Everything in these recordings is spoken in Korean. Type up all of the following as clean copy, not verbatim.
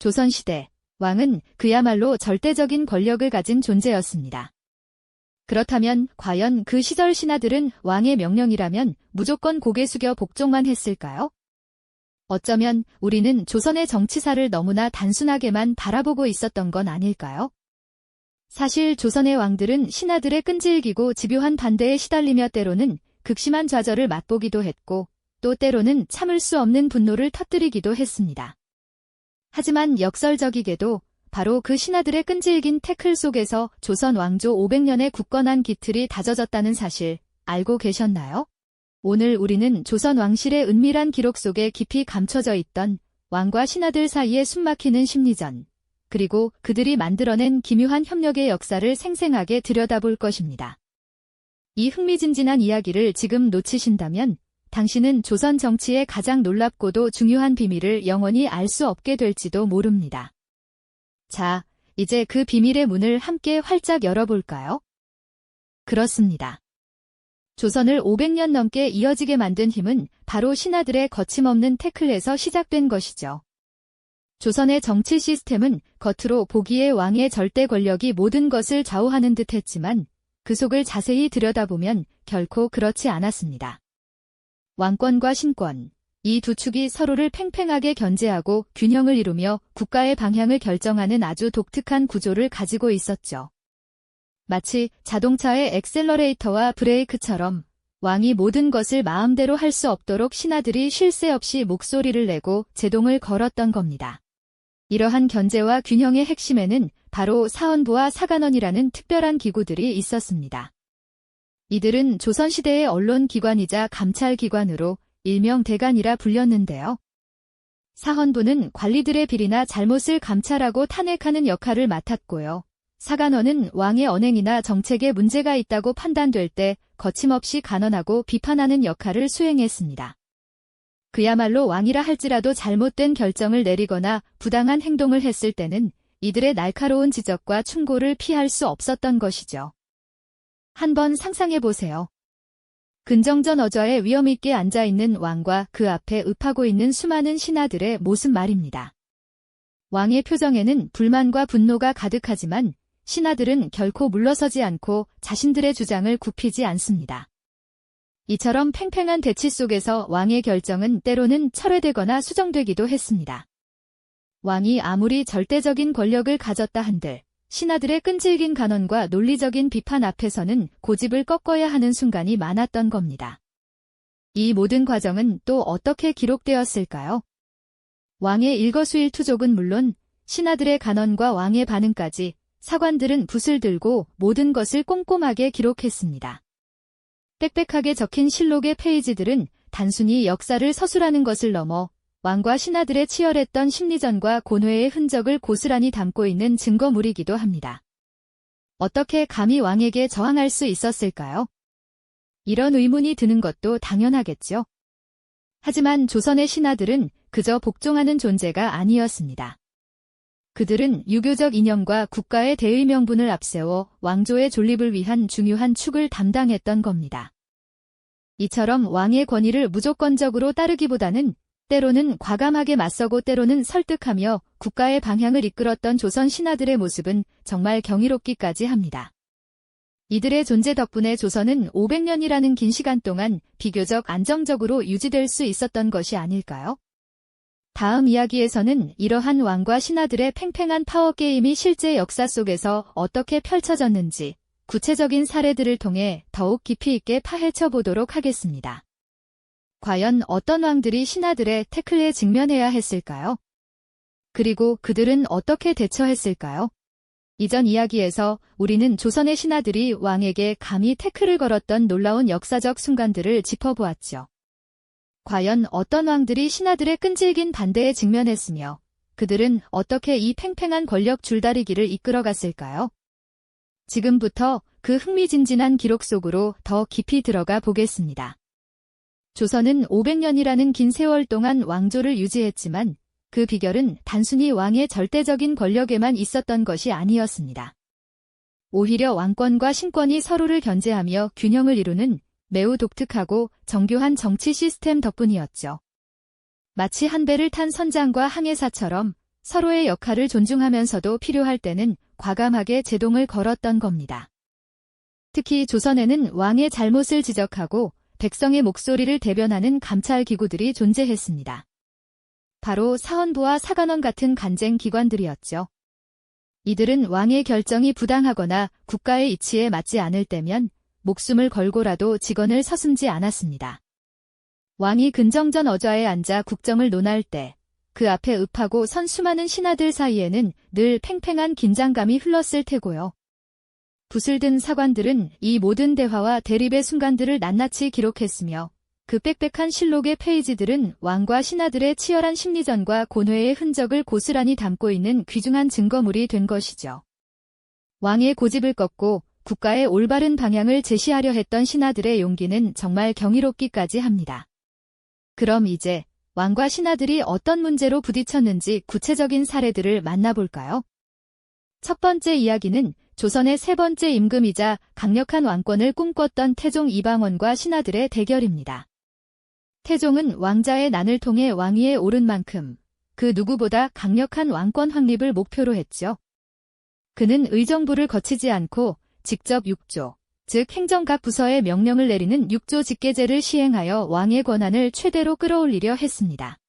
조선시대, 왕은 그야말로 절대적인 권력을 가진 존재였습니다. 그렇다면 과연 그 시절 신하들은 왕의 명령이라면 무조건 고개 숙여 복종만 했을까요? 어쩌면 우리는 조선의 정치사를 너무나 단순하게만 바라보고 있었던 건 아닐까요? 사실 조선의 왕들은 신하들의 끈질기고 집요한 반대에 시달리며 때로는 극심한 좌절을 맛보기도 했고 또 때로는 참을 수 없는 분노를 터뜨리기도 했습니다. 하지만 역설적이게도 바로 그 신하들의 끈질긴 태클 속에서 조선 왕조 500년의 굳건한 기틀이 다져졌다는 사실 알고 계셨나요? 오늘 우리는 조선 왕실의 은밀한 기록 속에 깊이 감춰져 있던 왕과 신하들 사이에 숨막히는 심리전, 그리고 그들이 만들어낸 기묘한 협력의 역사를 생생하게 들여다볼 것입니다. 이 흥미진진한 이야기를 지금 놓치신다면 당신은 조선 정치의 가장 놀랍고도 중요한 비밀을 영원히 알 수 없게 될지도 모릅니다. 자, 이제 그 비밀의 문을 함께 활짝 열어볼까요? 그렇습니다. 조선을 500년 넘게 이어지게 만든 힘은 바로 신하들의 거침없는 태클에서 시작된 것이죠. 조선의 정치 시스템은 겉으로 보기에 왕의 절대 권력이 모든 것을 좌우하는 듯 했지만 그 속을 자세히 들여다보면 결코 그렇지 않았습니다. 왕권과 신권, 이 두 축이 서로를 팽팽하게 견제하고 균형을 이루며 국가의 방향을 결정하는 아주 독특한 구조를 가지고 있었죠. 마치 자동차의 엑셀러레이터와 브레이크처럼 왕이 모든 것을 마음대로 할 수 없도록 신하들이 쉴 새 없이 목소리를 내고 제동을 걸었던 겁니다. 이러한 견제와 균형의 핵심에는 바로 사헌부와 사간원이라는 특별한 기구들이 있었습니다. 이들은 조선시대의 언론기관이자 감찰기관으로 일명 대간이라 불렸는데요. 사헌부는 관리들의 비리나 잘못을 감찰하고 탄핵하는 역할을 맡았고요. 사간원은 왕의 언행이나 정책에 문제가 있다고 판단될 때 거침없이 간언하고 비판하는 역할을 수행했습니다. 그야말로 왕이라 할지라도 잘못된 결정을 내리거나 부당한 행동을 했을 때는 이들의 날카로운 지적과 충고를 피할 수 없었던 것이죠. 한번 상상해보세요. 근정전 어좌에 위엄있게 앉아있는 왕과 그 앞에 읍하고 있는 수많은 신하들의 모습 말입니다. 왕의 표정에는 불만과 분노가 가득하지만 신하들은 결코 물러서지 않고 자신들의 주장을 굽히지 않습니다. 이처럼 팽팽한 대치 속에서 왕의 결정은 때로는 철회되거나 수정되기도 했습니다. 왕이 아무리 절대적인 권력을 가졌다 한들 신하들의 끈질긴 간언과 논리적인 비판 앞에서는 고집을 꺾어야 하는 순간이 많았던 겁니다. 이 모든 과정은 또 어떻게 기록되었을까요? 왕의 일거수일투족은 물론 신하들의 간언과 왕의 반응까지 사관들은 붓을 들고 모든 것을 꼼꼼하게 기록했습니다. 빽빽하게 적힌 실록의 페이지들은 단순히 역사를 서술하는 것을 넘어 왕과 신하들의 치열했던 심리전과 고뇌의 흔적을 고스란히 담고 있는 증거물이기도 합니다. 어떻게 감히 왕에게 저항할 수 있었을까요? 이런 의문이 드는 것도 당연하겠죠. 하지만 조선의 신하들은 그저 복종하는 존재가 아니었습니다. 그들은 유교적 이념과 국가의 대의 명분을 앞세워 왕조의 존립을 위한 중요한 축을 담당했던 겁니다. 이처럼 왕의 권위를 무조건적으로 따르기보다는 때로는 과감하게 맞서고 때로는 설득하며 국가의 방향을 이끌었던 조선 신하들의 모습은 정말 경이롭기까지 합니다. 이들의 존재 덕분에 조선은 500년이라는 긴 시간 동안 비교적 안정적으로 유지될 수 있었던 것이 아닐까요? 다음 이야기에서는 이러한 왕과 신하들의 팽팽한 파워게임이 실제 역사 속에서 어떻게 펼쳐졌는지 구체적인 사례들을 통해 더욱 깊이 있게 파헤쳐 보도록 하겠습니다. 과연 어떤 왕들이 신하들의 태클에 직면해야 했을까요? 그리고 그들은 어떻게 대처했을까요? 이전 이야기에서 우리는 조선의 신하들이 왕에게 감히 태클을 걸었던 놀라운 역사적 순간들을 짚어보았죠. 과연 어떤 왕들이 신하들의 끈질긴 반대에 직면했으며 그들은 어떻게 이 팽팽한 권력 줄다리기를 이끌어갔을까요? 지금부터 그 흥미진진한 기록 속으로 더 깊이 들어가 보겠습니다. 조선은 500년이라는 긴 세월 동안 왕조를 유지했지만 그 비결은 단순히 왕의 절대적인 권력에만 있었던 것이 아니었습니다. 오히려 왕권과 신권이 서로를 견제하며 균형을 이루는 매우 독특하고 정교한 정치 시스템 덕분이었죠. 마치 한 배를 탄 선장과 항해사처럼 서로의 역할을 존중하면서도 필요할 때는 과감하게 제동을 걸었던 겁니다. 특히 조선에는 왕의 잘못을 지적하고 백성의 목소리를 대변하는 감찰 기구들이 존재했습니다. 바로 사헌부와 사간원 같은 간쟁 기관들이었죠. 이들은 왕의 결정이 부당하거나 국가의 이치에 맞지 않을 때면 목숨을 걸고라도 직언을 서슴지 않았습니다. 왕이 근정전 어좌에 앉아 국정을 논할 때 그 앞에 읍하고 선 수많은 신하들 사이에는 늘 팽팽한 긴장감이 흘렀을 테고요. 붓을 든 사관들은 이 모든 대화와 대립의 순간들을 낱낱이 기록했으며 그 빽빽한 실록의 페이지들은 왕과 신하들의 치열한 심리전과 고뇌의 흔적을 고스란히 담고 있는 귀중한 증거물이 된 것이죠. 왕의 고집을 꺾고 국가의 올바른 방향을 제시하려 했던 신하들의 용기는 정말 경이롭기까지 합니다. 그럼 이제 왕과 신하들이 어떤 문제로 부딪혔는지 구체적인 사례들을 만나볼까요? 첫 번째 이야기는 조선의 세 번째 임금이자 강력한 왕권을 꿈꿨던 태종 이방원과 신하들의 대결입니다. 태종은 왕자의 난을 통해 왕위에 오른 만큼 그 누구보다 강력한 왕권 확립을 목표로 했죠. 그는 의정부를 거치지 않고 직접 육조, 즉 행정각 부서에 명령을 내리는 육조 직계제를 시행하여 왕의 권한을 최대로 끌어올리려 했습니다.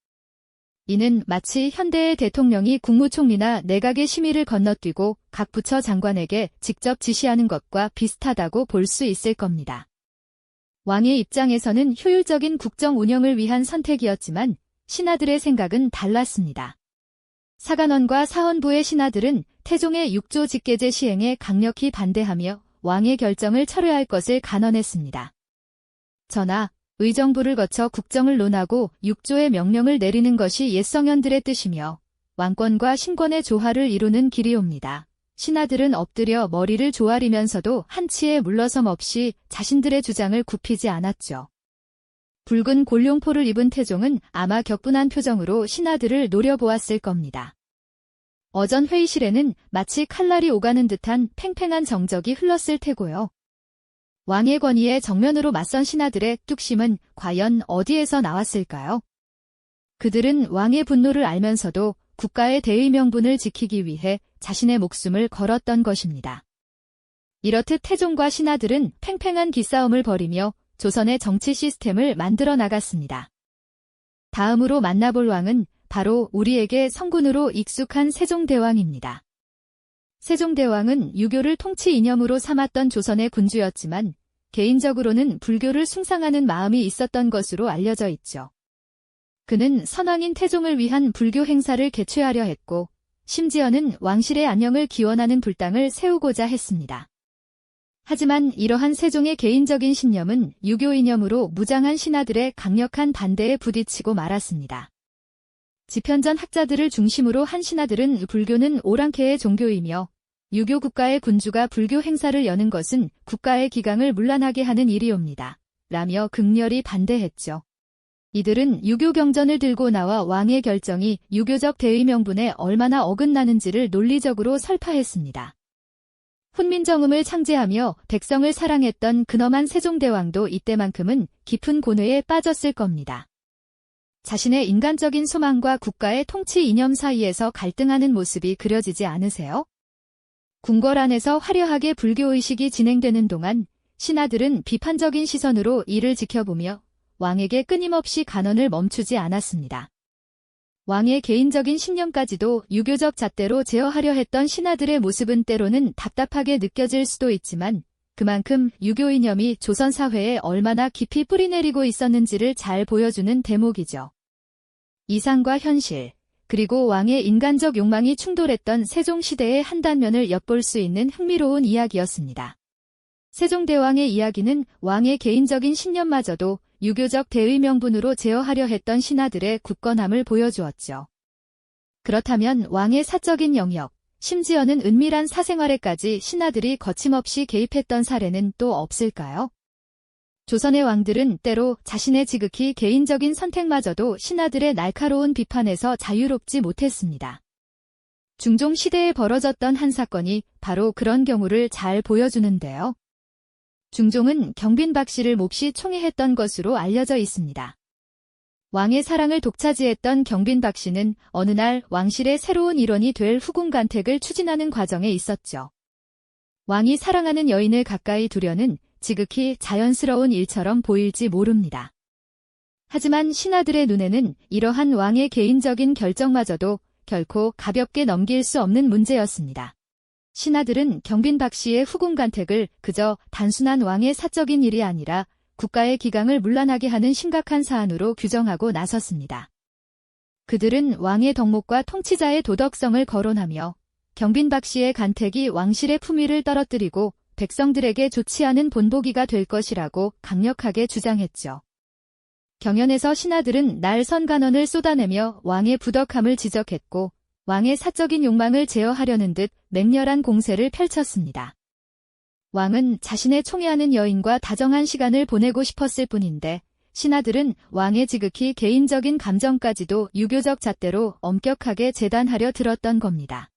이는 마치 현대의 대통령이 국무총리나 내각의 심의를 건너뛰고 각 부처 장관에게 직접 지시하는 것과 비슷하다고 볼 수 있을 겁니다. 왕의 입장에서는 효율적인 국정 운영을 위한 선택이었지만 신하들의 생각은 달랐습니다. 사간원과 사헌부의 신하들은 태종의 육조 직계제 시행에 강력히 반대하며 왕의 결정을 철회할 것을 간언했습니다. 전하, 의정부를 거쳐 국정을 논하고 육조의 명령을 내리는 것이 옛성현들의 뜻이며 왕권과 신권의 조화를 이루는 길이옵니다. 신하들은 엎드려 머리를 조아리면서도 한치의 물러섬 없이 자신들의 주장을 굽히지 않았죠. 붉은 골룡포를 입은 태종은 아마 격분한 표정으로 신하들을 노려보았을 겁니다. 어전 회의실에는 마치 칼날이 오가는 듯한 팽팽한 정적이 흘렀을 테고요. 왕의 권위에 정면으로 맞선 신하들의 뚝심은 과연 어디에서 나왔을까요? 그들은 왕의 분노를 알면서도 국가의 대의 명분을 지키기 위해 자신의 목숨을 걸었던 것입니다. 이렇듯 태종과 신하들은 팽팽한 기싸움을 벌이며 조선의 정치 시스템을 만들어 나갔습니다. 다음으로 만나볼 왕은 바로 우리에게 성군으로 익숙한 세종대왕입니다. 세종대왕은 유교를 통치 이념으로 삼았던 조선의 군주였지만 개인적으로는 불교를 숭상하는 마음이 있었던 것으로 알려져 있죠. 그는 선왕인 태종을 위한 불교 행사를 개최하려 했고 심지어는 왕실의 안녕을 기원하는 불당을 세우고자 했습니다. 하지만 이러한 세종의 개인적인 신념은 유교 이념으로 무장한 신하들의 강력한 반대에 부딪히고 말았습니다. 지편전 학자들을 중심으로 한 신하들은 불교는 오랑캐의 종교이며 유교 국가의 군주가 불교 행사를 여는 것은 국가의 기강을 문란하게 하는 일이옵니다. 라며 극렬히 반대했죠. 이들은 유교 경전을 들고 나와 왕의 결정이 유교적 대의 명분에 얼마나 어긋나는지를 논리적으로 설파했습니다. 훈민정음을 창제하며 백성을 사랑했던 근엄한 세종대왕도 이때만큼은 깊은 고뇌에 빠졌을 겁니다. 자신의 인간적인 소망과 국가의 통치 이념 사이에서 갈등하는 모습이 그려지지 않으세요? 궁궐 안에서 화려하게 불교의식이 진행되는 동안 신하들은 비판적인 시선으로 이를 지켜보며 왕에게 끊임없이 간언을 멈추지 않았습니다. 왕의 개인적인 신념까지도 유교적 잣대로 제어하려 했던 신하들의 모습은 때로는 답답하게 느껴질 수도 있지만 그만큼 유교 이념이 조선 사회에 얼마나 깊이 뿌리내리고 있었는지를 잘 보여주는 대목이죠. 이상과 현실, 그리고 왕의 인간적 욕망이 충돌했던 세종시대의 한 단면을 엿볼 수 있는 흥미로운 이야기였습니다. 세종대왕의 이야기는 왕의 개인적인 신념마저도 유교적 대의 명분으로 제어하려 했던 신하들의 굳건함을 보여주었죠. 그렇다면 왕의 사적인 영역, 심지어는 은밀한 사생활에까지 신하들이 거침없이 개입했던 사례는 또 없을까요? 조선의 왕들은 때로 자신의 지극히 개인적인 선택마저도 신하들의 날카로운 비판에서 자유롭지 못했습니다. 중종 시대에 벌어졌던 한 사건이 바로 그런 경우를 잘 보여주는데요. 중종은 경빈 박씨를 몹시 총애했던 것으로 알려져 있습니다. 왕의 사랑을 독차지했던 경빈 박씨는 어느 날 왕실의 새로운 일원이 될 후궁간택을 추진하는 과정에 있었죠. 왕이 사랑하는 여인을 가까이 두려는 지극히 자연스러운 일처럼 보일지 모릅니다. 하지만 신하들의 눈에는 이러한 왕의 개인적인 결정마저도 결코 가볍게 넘길 수 없는 문제였습니다. 신하들은 경빈 박씨의 후궁간택을 그저 단순한 왕의 사적인 일이 아니라 국가의 기강을 문란하게 하는 심각한 사안으로 규정하고 나섰습니다. 그들은 왕의 덕목과 통치자의 도덕성을 거론하며 경빈 박씨의 간택이 왕실의 품위를 떨어뜨리고 백성들에게 좋지 않은 본보기가 될 것이라고 강력하게 주장했죠. 경연에서 신하들은 날 선간언을 쏟아내며 왕의 부덕함을 지적했고 왕의 사적인 욕망을 제어하려는 듯 맹렬한 공세를 펼쳤습니다. 왕은 자신의 총애하는 여인과 다정한 시간을 보내고 싶었을 뿐인데 신하들은 왕의 지극히 개인적인 감정까지도 유교적 잣대로 엄격하게 재단하려 들었던 겁니다.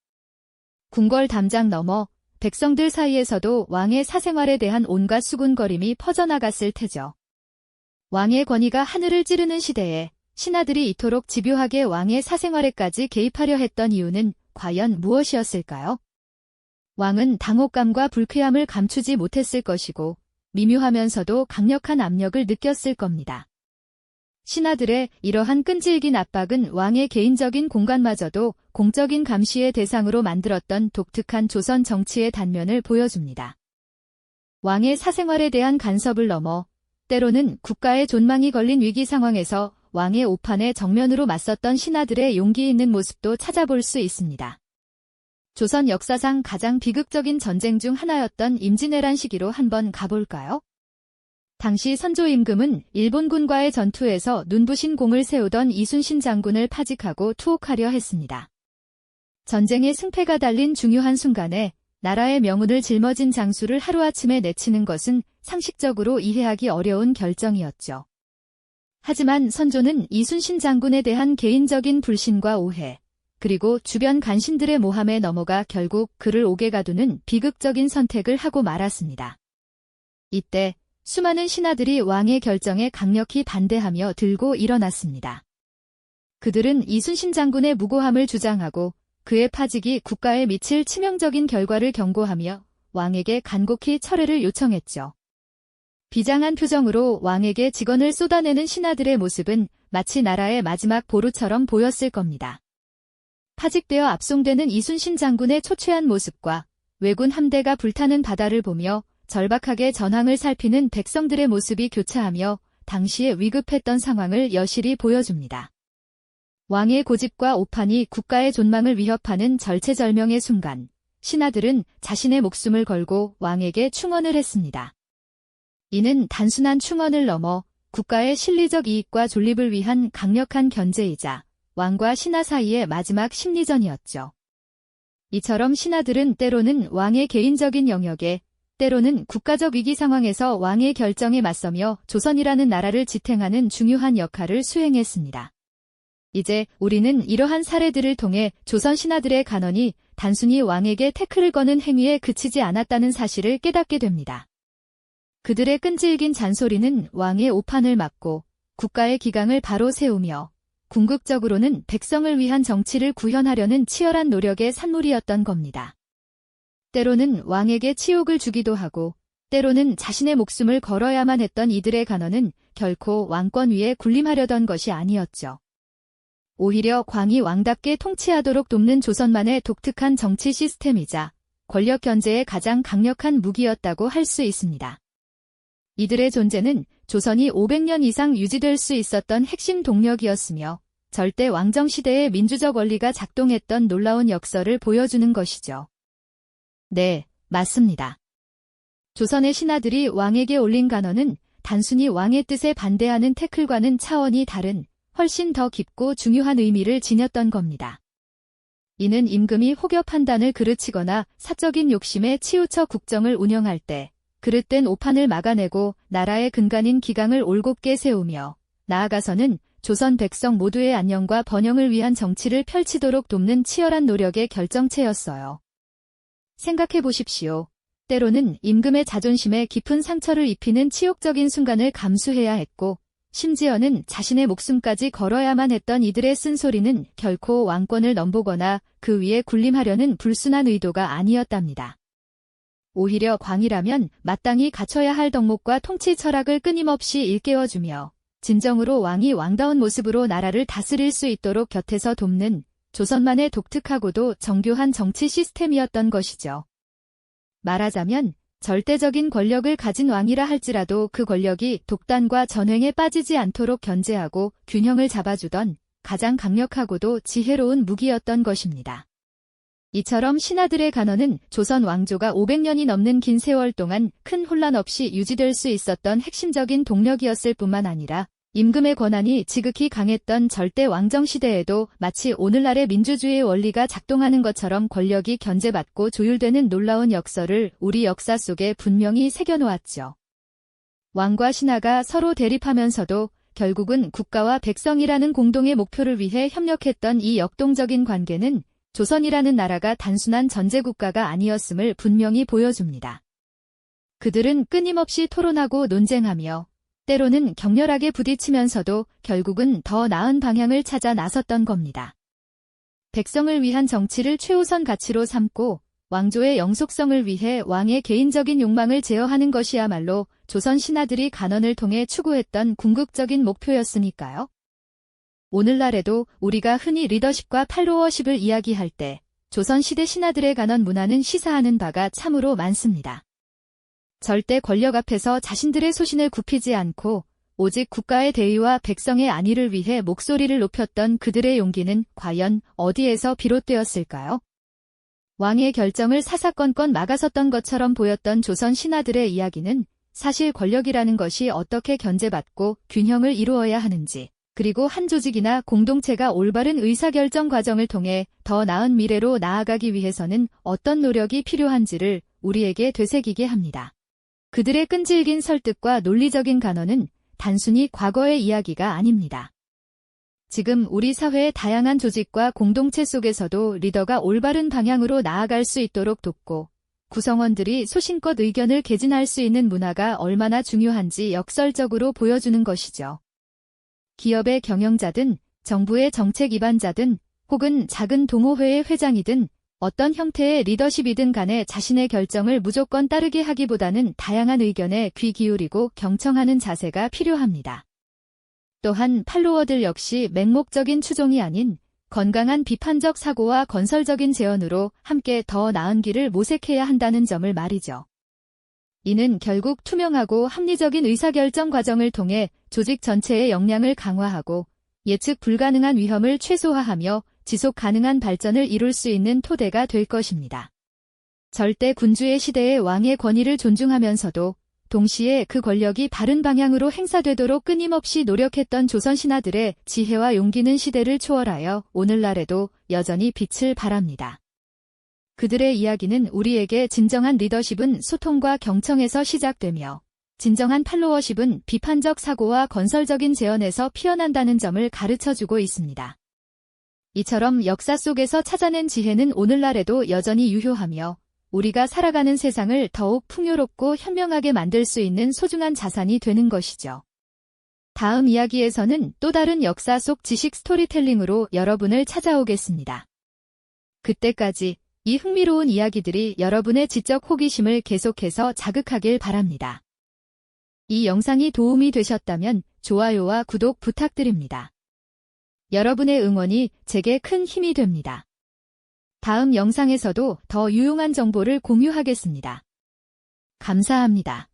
궁궐 담장 넘어 백성들 사이에서도 왕의 사생활에 대한 온갖 수군거림이 퍼져나갔을 테죠. 왕의 권위가 하늘을 찌르는 시대에 신하들이 이토록 집요하게 왕의 사생활에까지 개입하려 했던 이유는 과연 무엇이었을까요? 왕은 당혹감과 불쾌함을 감추지 못했을 것이고 미묘하면서도 강력한 압력을 느꼈을 겁니다. 신하들의 이러한 끈질긴 압박은 왕의 개인적인 공간마저도 공적인 감시의 대상으로 만들었던 독특한 조선 정치의 단면을 보여줍니다. 왕의 사생활에 대한 간섭을 넘어 때로는 국가의 존망이 걸린 위기 상황에서 왕의 오판에 정면으로 맞섰던 신하들의 용기 있는 모습도 찾아볼 수 있습니다. 조선 역사상 가장 비극적인 전쟁 중 하나였던 임진왜란 시기로 한번 가볼까요? 당시 선조 임금은 일본군과의 전투에서 눈부신 공을 세우던 이순신 장군을 파직하고 투옥하려 했습니다. 전쟁의 승패가 달린 중요한 순간에 나라의 명운을 짊어진 장수를 하루아침에 내치는 것은 상식적으로 이해하기 어려운 결정이었죠. 하지만 선조는 이순신 장군에 대한 개인적인 불신과 오해, 그리고 주변 간신들의 모함에 넘어가 결국 그를 옥에 가두는 비극적인 선택을 하고 말았습니다. 이때 수많은 신하들이 왕의 결정에 강력히 반대하며 들고 일어났습니다. 그들은 이순신 장군의 무고함을 주장하고 그의 파직이 국가에 미칠 치명적인 결과를 경고하며 왕에게 간곡히 철회를 요청했죠. 비장한 표정으로 왕에게 직언을 쏟아내는 신하들의 모습은 마치 나라의 마지막 보루처럼 보였을 겁니다. 파직되어 압송되는 이순신 장군의 초췌한 모습과 왜군 함대가 불타는 바다를 보며 절박하게 전황을 살피는 백성들의 모습이 교차하며 당시에 위급했던 상황을 여실히 보여줍니다. 왕의 고집과 오판이 국가의 존망을 위협하는 절체절명의 순간, 신하들은 자신의 목숨을 걸고 왕에게 충언을 했습니다. 이는 단순한 충언을 넘어 국가의 실리적 이익과 존립을 위한 강력한 견제이자 왕과 신하 사이의 마지막 심리전이었죠. 이처럼 신하들은 때로는 왕의 개인적인 영역에, 때로는 국가적 위기 상황에서 왕의 결정에 맞서며 조선이라는 나라를 지탱하는 중요한 역할을 수행했습니다. 이제 우리는 이러한 사례들을 통해 조선 신하들의 간언이 단순히 왕에게 태클을 거는 행위에 그치지 않았다는 사실을 깨닫게 됩니다. 그들의 끈질긴 잔소리는 왕의 오판을 막고 국가의 기강을 바로 세우며 궁극적으로는 백성을 위한 정치를 구현하려는 치열한 노력의 산물이었던 겁니다. 때로는 왕에게 치욕을 주기도 하고 때로는 자신의 목숨을 걸어야만 했던 이들의 간언은 결코 왕권 위에 군림하려던 것이 아니었죠. 오히려 광이 왕답게 통치하도록 돕는 조선만의 독특한 정치 시스템이자 권력 견제의 가장 강력한 무기였다고 할 수 있습니다. 이들의 존재는 조선이 500년 이상 유지될 수 있었던 핵심 동력이었으며 절대 왕정 시대의 민주적 원리가 작동했던 놀라운 역설을 보여주는 것이죠. 네, 맞습니다. 조선의 신하들이 왕에게 올린 간언은 단순히 왕의 뜻에 반대하는 태클과는 차원이 다른 훨씬 더 깊고 중요한 의미를 지녔던 겁니다. 이는 임금이 혹여 판단을 그르치거나 사적인 욕심에 치우쳐 국정을 운영할 때 그릇된 오판을 막아내고 나라의 근간인 기강을 올곧게 세우며 나아가서는 조선 백성 모두의 안녕과 번영을 위한 정치를 펼치도록 돕는 치열한 노력의 결정체였어요. 생각해 보십시오. 때로는 임금의 자존심에 깊은 상처를 입히는 치욕적인 순간을 감수해야 했고 심지어는 자신의 목숨까지 걸어야만 했던 이들의 쓴소리는 결코 왕권을 넘보거나 그 위에 군림하려는 불순한 의도가 아니었답니다. 오히려 광이라면 마땅히 갖춰야 할 덕목과 통치 철학을 끊임없이 일깨워주며 진정으로 왕이 왕다운 모습으로 나라를 다스릴 수 있도록 곁에서 돕는 조선만의 독특하고도 정교한 정치 시스템이었던 것이죠. 말하자면 절대적인 권력을 가진 왕이라 할지라도 그 권력이 독단과 전횡에 빠지지 않도록 견제하고 균형을 잡아주던 가장 강력하고도 지혜로운 무기였던 것입니다. 이처럼 신하들의 간언은 조선 왕조가 500년이 넘는 긴 세월 동안 큰 혼란 없이 유지될 수 있었던 핵심적인 동력이었을 뿐만 아니라 임금의 권한이 지극히 강했던 절대 왕정 시대에도 마치 오늘날의 민주주의의 원리가 작동하는 것처럼 권력이 견제받고 조율되는 놀라운 역설을 우리 역사 속에 분명히 새겨놓았죠. 왕과 신하가 서로 대립하면서도 결국은 국가와 백성이라는 공동의 목표를 위해 협력했던 이 역동적인 관계는 조선이라는 나라가 단순한 전제국가가 아니었음을 분명히 보여줍니다. 그들은 끊임없이 토론하고 논쟁하며 때로는 격렬하게 부딪히면서도 결국은 더 나은 방향을 찾아 나섰던 겁니다. 백성을 위한 정치를 최우선 가치로 삼고 왕조의 영속성을 위해 왕의 개인적인 욕망을 제어하는 것이야말로 조선 신하들이 간언을 통해 추구했던 궁극적인 목표였으니까요. 오늘날에도 우리가 흔히 리더십과 팔로워십을 이야기할 때 조선시대 신하들의 간언 문화는 시사하는 바가 참으로 많습니다. 절대 권력 앞에서 자신들의 소신을 굽히지 않고 오직 국가의 대의와 백성의 안위를 위해 목소리를 높였던 그들의 용기는 과연 어디에서 비롯되었을까요? 왕의 결정을 사사건건 막아섰던 것처럼 보였던 조선 신하들의 이야기는 사실 권력이라는 것이 어떻게 견제받고 균형을 이루어야 하는지, 그리고 한 조직이나 공동체가 올바른 의사결정 과정을 통해 더 나은 미래로 나아가기 위해서는 어떤 노력이 필요한지를 우리에게 되새기게 합니다. 그들의 끈질긴 설득과 논리적인 간언은 단순히 과거의 이야기가 아닙니다. 지금 우리 사회의 다양한 조직과 공동체 속에서도 리더가 올바른 방향으로 나아갈 수 있도록 돕고 구성원들이 소신껏 의견을 개진할 수 있는 문화가 얼마나 중요한지 역설적으로 보여주는 것이죠. 기업의 경영자든 정부의 정책 입안자든 혹은 작은 동호회의 회장이든 어떤 형태의 리더십이든 간에 자신의 결정을 무조건 따르게 하기보다는 다양한 의견에 귀 기울이고 경청하는 자세가 필요합니다. 또한 팔로워들 역시 맹목적인 추종이 아닌 건강한 비판적 사고와 건설적인 제언으로 함께 더 나은 길을 모색해야 한다는 점을 말이죠. 이는 결국 투명하고 합리적인 의사결정 과정을 통해 조직 전체의 역량을 강화하고 예측 불가능한 위험을 최소화하며 지속 가능한 발전을 이룰 수 있는 토대가 될 것입니다. 절대 군주의 시대의 왕의 권위를 존중하면서도 동시에 그 권력이 바른 방향으로 행사되도록 끊임없이 노력했던 조선 신하들의 지혜와 용기는 시대를 초월하여 오늘날에도 여전히 빛을 발합니다. 그들의 이야기는 우리에게 진정한 리더십은 소통과 경청에서 시작되며 진정한 팔로워십은 비판적 사고와 건설적인 제언에서 피어난다는 점을 가르쳐주고 있습니다. 이처럼 역사 속에서 찾아낸 지혜는 오늘날에도 여전히 유효하며 우리가 살아가는 세상을 더욱 풍요롭고 현명하게 만들 수 있는 소중한 자산이 되는 것이죠. 다음 이야기에서는 또 다른 역사 속 지식 스토리텔링으로 여러분을 찾아오겠습니다. 그때까지 이 흥미로운 이야기들이 여러분의 지적 호기심을 계속해서 자극하길 바랍니다. 이 영상이 도움이 되셨다면 좋아요와 구독 부탁드립니다. 여러분의 응원이 제게 큰 힘이 됩니다. 다음 영상에서도 더 유용한 정보를 공유하겠습니다. 감사합니다.